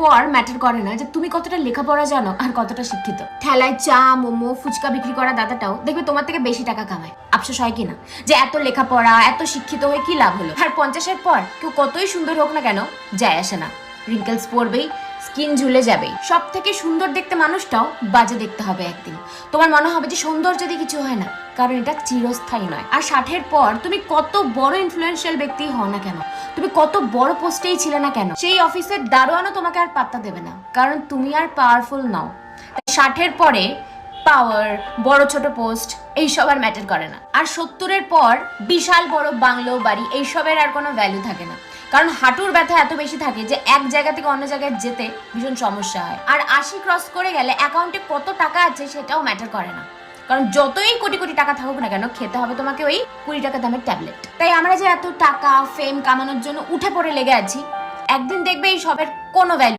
পর ম্যাটার করে না যে তুমি কতটা লেখাপড়া জানো আর কতটা শিক্ষিত। ঠেলায় চা মোমো ফুচকা বিক্রি করা দাদাটাও দেখবে তোমার থেকে বেশি টাকা কামায়। আফসোস হয় কিনা যে এত লেখাপড়া এত শিক্ষিত হয়ে কি লাভ হলো? আর 50-এর পর কেউ কতই সুন্দর হোক না কেন যায় আসে না, রিঙ্কেলস পড়বেই, স্কিন ঝুলে যাবেই। সব থেকে সুন্দর দেখতে মানুষটাও বাজে দেখতে হবে একদিন। তোমার মনে হবে যে সৌন্দর্য দিয়ে কিছু হয় না, কারণ এটা চিরস্থায়ী নয়। আর 60-এর পর তুমি কত বড় ইনফ্লুয়েন্সিয়াল ব্যক্তি হও না কেন, তুমি কত বড় পোস্টেই ছিলে না কেন, সেই অফিসের দারোয়ানও তোমাকে আর পাত্তা দেবে না, কারণ তুমি আর পাওয়ারফুল নও। তাই 60-এর পরে পাওয়ার, বড় ছোট পোস্ট এইসব আর ম্যাটার করে না। আর 70-এর পর বিশাল বড় বাংলো বাড়ি এইসবের আর কোনো ভ্যালু থাকে না, কারণ হাঁটুর ব্যথা এত বেশি থাকে যে এক জায়গা থেকে অন্য জায়গায় যেতে ভীষণ সমস্যা হয়। আর 80 ক্রস করে গেলে অ্যাকাউন্টে কত টাকা আছে সেটাও ম্যাটার করে না, কারণ যতই কোটি কোটি টাকা থাকুক না কেন খেতে হবে তোমাকে ওই 20 টাকা দামের ট্যাবলেট। তাই আমরা যে এত টাকা ফেম কামানোর জন্য উঠে পড়ে লেগে আছি, একদিন দেখবে এই সবের কোনো ভ্যালু